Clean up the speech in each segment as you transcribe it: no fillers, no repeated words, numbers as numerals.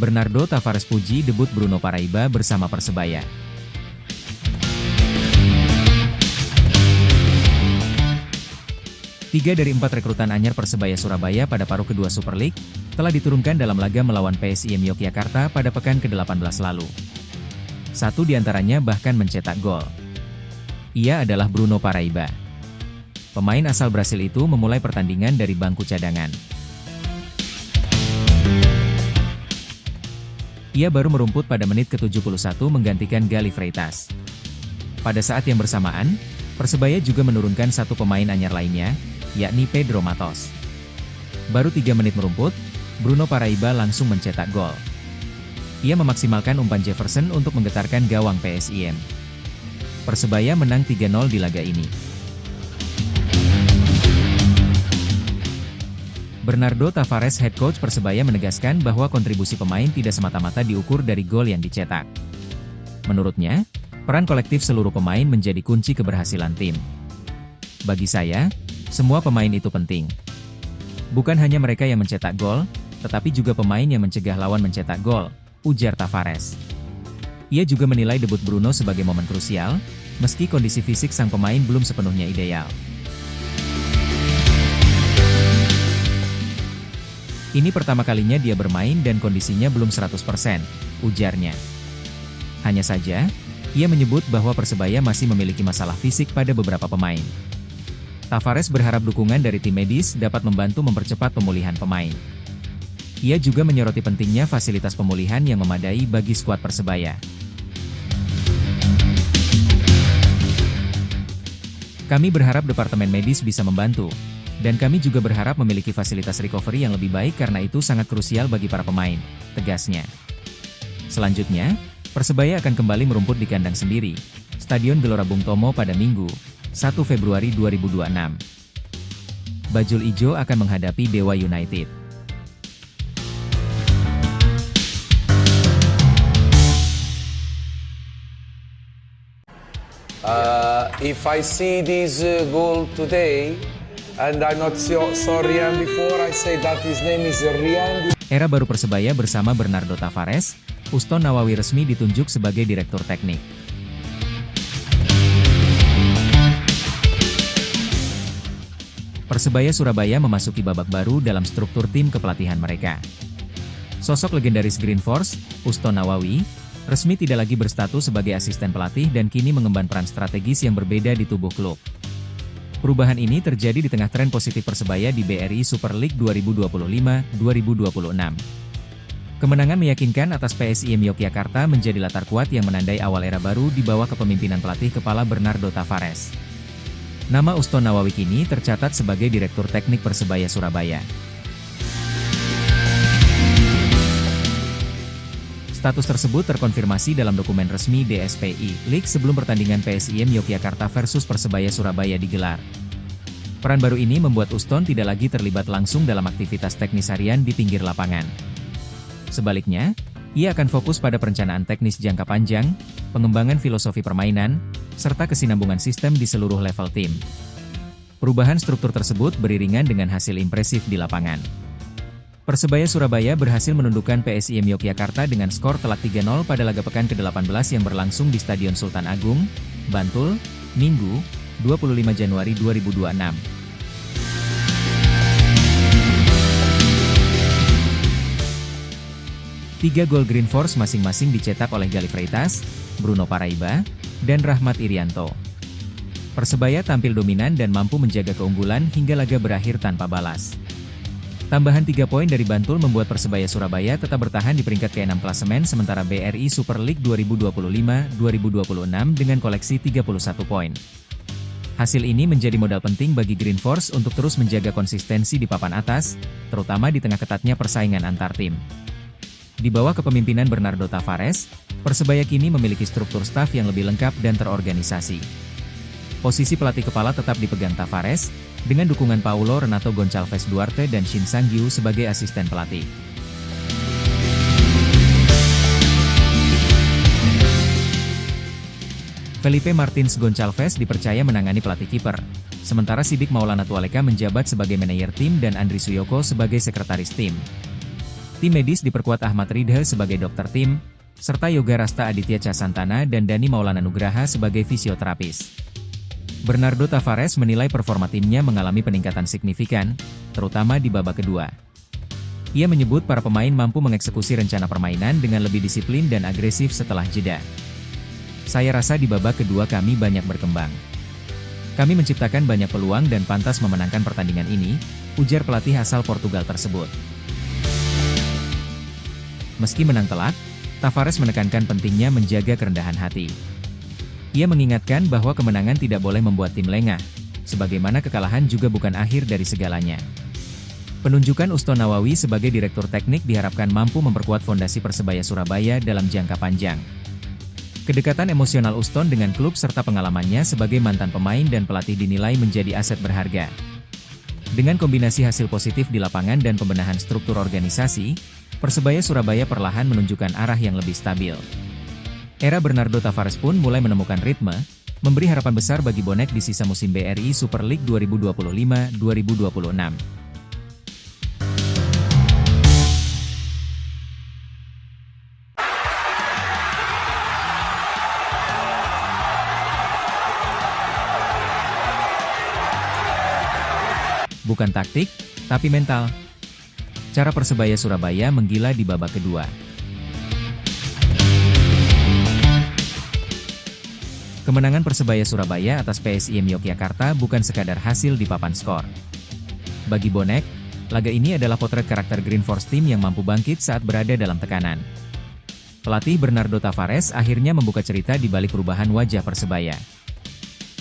Bernardo Tavares puji debut Bruno Paraiba bersama Persebaya. Tiga dari 4 rekrutan anyar Persebaya Surabaya pada paruh kedua Super League, telah diturunkan dalam laga melawan PSIM Yogyakarta pada pekan ke-18 lalu. Satu di antaranya bahkan mencetak gol. Ia adalah Bruno Paraiba. Pemain asal Brasil itu memulai pertandingan dari bangku cadangan. Ia baru merumput pada menit ke-71 menggantikan Gali Freitas. Pada saat yang bersamaan, Persebaya juga menurunkan satu pemain anyar lainnya, yakni Pedro Matos. Baru 3 menit merumput, Bruno Paraiba langsung mencetak gol. Ia memaksimalkan umpan Jefferson untuk menggetarkan gawang PSIM. Persebaya menang 3-0 di laga ini. Bernardo Tavares, head coach Persebaya, menegaskan bahwa kontribusi pemain tidak semata-mata diukur dari gol yang dicetak. Menurutnya, peran kolektif seluruh pemain menjadi kunci keberhasilan tim. Bagi saya, semua pemain itu penting. Bukan hanya mereka yang mencetak gol, tetapi juga pemain yang mencegah lawan mencetak gol, ujar Tavares. Ia juga menilai debut Bruno sebagai momen krusial, meski kondisi fisik sang pemain belum sepenuhnya ideal. Ini pertama kalinya dia bermain dan kondisinya belum 100%, ujarnya. Hanya saja, ia menyebut bahwa Persebaya masih memiliki masalah fisik pada beberapa pemain. Tavares berharap dukungan dari tim medis dapat membantu mempercepat pemulihan pemain. Ia juga menyoroti pentingnya fasilitas pemulihan yang memadai bagi skuad Persebaya. Kami berharap departemen medis bisa membantu, dan kami juga berharap memiliki fasilitas recovery yang lebih baik karena itu sangat krusial bagi para pemain, tegasnya. Selanjutnya, Persebaya akan kembali merumput di kandang sendiri, Stadion Gelora Bung Tomo pada Minggu, 1 Februari 2026. Bajul Ijo akan menghadapi Dewa United. If I see this goal today, and I'm not saw Rian before, I say that his name is Rian. Era baru Persebaya bersama Bernardo Tavares, Uston Nawawi resmi ditunjuk sebagai direktur teknik. Persebaya Surabaya memasuki babak baru dalam struktur tim kepelatihan mereka. Sosok legendaris Green Force, Uston Nawawi, resmi tidak lagi berstatus sebagai asisten pelatih dan kini mengemban peran strategis yang berbeda di tubuh klub. Perubahan ini terjadi di tengah tren positif Persebaya di BRI Super League 2025-2026. Kemenangan meyakinkan atas PSIM Yogyakarta menjadi latar kuat yang menandai awal era baru di bawah kepemimpinan pelatih kepala Bernardo Tavares. Nama Uston Nawawi kini tercatat sebagai Direktur Teknik Persebaya Surabaya. Status tersebut terkonfirmasi dalam dokumen resmi DSPI League sebelum pertandingan PSIM Yogyakarta versus Persebaya Surabaya digelar. Peran baru ini membuat Uston tidak lagi terlibat langsung dalam aktivitas teknis harian di pinggir lapangan. Sebaliknya, ia akan fokus pada perencanaan teknis jangka panjang, pengembangan filosofi permainan, serta kesinambungan sistem di seluruh level tim. Perubahan struktur tersebut beriringan dengan hasil impresif di lapangan. Persebaya Surabaya berhasil menundukkan PSIM Yogyakarta dengan skor telak 3-0 pada laga pekan ke-18 yang berlangsung di Stadion Sultan Agung, Bantul, Minggu, 25 Januari 2026. Tiga gol Green Force masing-masing dicetak oleh Gali Freitas, Bruno Paraiba, dan Rahmat Irianto. Persebaya tampil dominan dan mampu menjaga keunggulan hingga laga berakhir tanpa balas. Tambahan 3 poin dari Bantul membuat Persebaya Surabaya tetap bertahan di peringkat ke-6 klasemen sementara BRI Super League 2025-2026 dengan koleksi 31 poin. Hasil ini menjadi modal penting bagi Green Force untuk terus menjaga konsistensi di papan atas, terutama di tengah ketatnya persaingan antar tim. Di bawah kepemimpinan Bernardo Tavares, Persebaya kini memiliki struktur staf yang lebih lengkap dan terorganisasi. Posisi pelatih kepala tetap dipegang Tavares, dengan dukungan Paulo Renato Goncalves Duarte dan Shin Sang-gyu sebagai asisten pelatih. Felipe Martins Goncalves dipercaya menangani pelatih kiper, sementara Sidik Maulana Tualeka menjabat sebagai manajer tim dan Andri Suyoko sebagai sekretaris tim. Tim medis diperkuat Ahmad Ridha sebagai dokter tim, serta Yoga Rasta Aditya Casantana dan Dani Maulana Nugraha sebagai fisioterapis. Bernardo Tavares menilai performa timnya mengalami peningkatan signifikan, terutama di babak kedua. Ia menyebut para pemain mampu mengeksekusi rencana permainan dengan lebih disiplin dan agresif setelah jeda. Saya rasa di babak kedua kami banyak berkembang. Kami menciptakan banyak peluang dan pantas memenangkan pertandingan ini, ujar pelatih asal Portugal tersebut. Meski menang telak, Tavares menekankan pentingnya menjaga kerendahan hati. Ia mengingatkan bahwa kemenangan tidak boleh membuat tim lengah, sebagaimana kekalahan juga bukan akhir dari segalanya. Penunjukan Uston Nawawi sebagai direktur teknik diharapkan mampu memperkuat fondasi Persebaya Surabaya dalam jangka panjang. Kedekatan emosional Uston dengan klub serta pengalamannya sebagai mantan pemain dan pelatih dinilai menjadi aset berharga. Dengan kombinasi hasil positif di lapangan dan pembenahan struktur organisasi, Persebaya Surabaya perlahan menunjukkan arah yang lebih stabil. Era Bernardo Tavares pun mulai menemukan ritme, memberi harapan besar bagi bonek di sisa musim BRI Super League 2025-2026. Bukan taktik, tapi mental. Cara Persebaya Surabaya menggila di babak kedua. Kemenangan Persebaya Surabaya atas PSIM Yogyakarta bukan sekadar hasil di papan skor. Bagi bonek, laga ini adalah potret karakter Green Force Team yang mampu bangkit saat berada dalam tekanan. Pelatih Bernardo Tavares akhirnya membuka cerita di balik perubahan wajah Persebaya.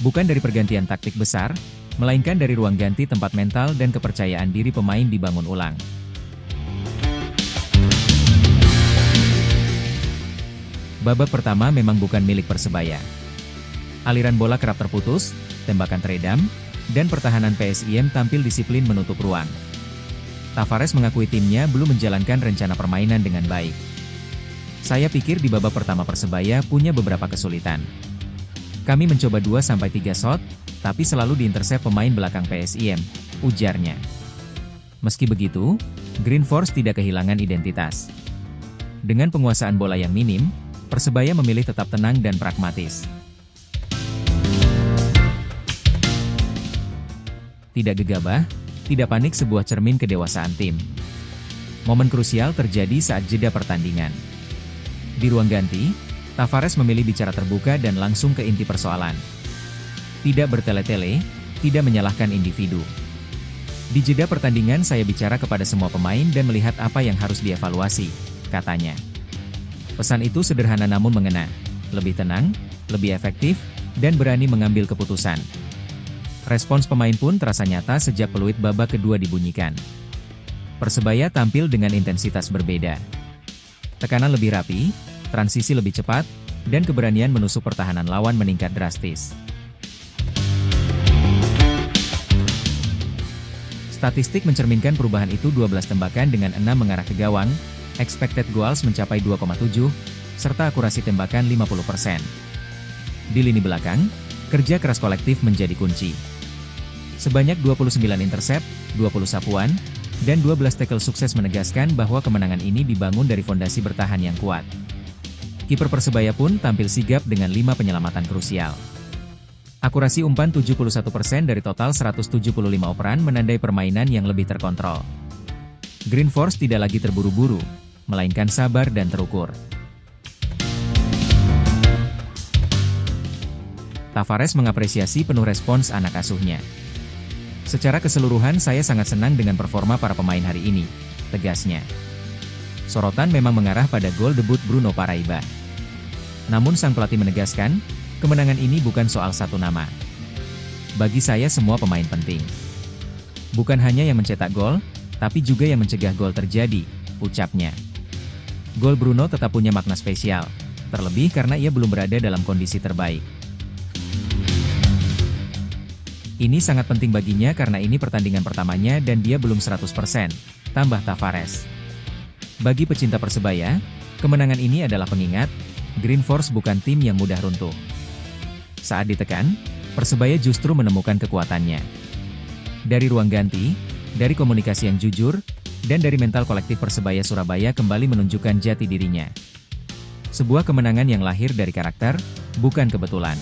Bukan dari pergantian taktik besar, melainkan dari ruang ganti tempat mental dan kepercayaan diri pemain dibangun ulang. Babak pertama memang bukan milik Persebaya. Aliran bola kerap terputus, tembakan teredam, dan pertahanan PSIM tampil disiplin menutup ruang. Tavares mengakui timnya belum menjalankan rencana permainan dengan baik. Saya pikir di babak pertama Persebaya punya beberapa kesulitan. Kami mencoba 2-3 shot, tapi selalu diintersep pemain belakang PSIM, ujarnya. Meski begitu, Green Force tidak kehilangan identitas. Dengan penguasaan bola yang minim, Persebaya memilih tetap tenang dan pragmatis. Tidak gegabah, tidak panik sebuah cermin kedewasaan tim. Momen krusial terjadi saat jeda pertandingan. Di ruang ganti, Tavares memilih bicara terbuka dan langsung ke inti persoalan. Tidak bertele-tele, tidak menyalahkan individu. Di jeda pertandingan saya bicara kepada semua pemain dan melihat apa yang harus dievaluasi, katanya. Pesan itu sederhana namun mengena, lebih tenang, lebih efektif, dan berani mengambil keputusan. Respons pemain pun terasa nyata sejak peluit babak kedua dibunyikan. Persebaya tampil dengan intensitas berbeda. Tekanan lebih rapi, transisi lebih cepat, dan keberanian menusuk pertahanan lawan meningkat drastis. Statistik mencerminkan perubahan itu 12 tembakan dengan 6 mengarah ke gawang, expected goals mencapai 2,7, serta akurasi tembakan 50%. Di lini belakang, kerja keras kolektif menjadi kunci. Sebanyak 29 intercept, 20 sapuan, dan 12 tackle sukses menegaskan bahwa kemenangan ini dibangun dari fondasi bertahan yang kuat. Kiper Persebaya pun tampil sigap dengan 5 penyelamatan krusial. Akurasi umpan 71% dari total 175 operan menandai permainan yang lebih terkontrol. Green Force tidak lagi terburu-buru, melainkan sabar dan terukur. Tavares mengapresiasi penuh respons anak asuhnya. Secara keseluruhan saya sangat senang dengan performa para pemain hari ini, tegasnya. Sorotan memang mengarah pada gol debut Bruno Paraiba. Namun sang pelatih menegaskan, kemenangan ini bukan soal satu nama. Bagi saya semua pemain penting. Bukan hanya yang mencetak gol, tapi juga yang mencegah gol terjadi, ucapnya. Gol Bruno tetap punya makna spesial, terlebih karena ia belum berada dalam kondisi terbaik. Ini sangat penting baginya karena ini pertandingan pertamanya dan dia belum 100%, tambah Tavares. Bagi pecinta Persebaya, kemenangan ini adalah pengingat, Green Force bukan tim yang mudah runtuh. Saat ditekan, Persebaya justru menemukan kekuatannya. Dari ruang ganti, dari komunikasi yang jujur, dan dari mental kolektif Persebaya Surabaya kembali menunjukkan jati dirinya. Sebuah kemenangan yang lahir dari karakter, bukan kebetulan.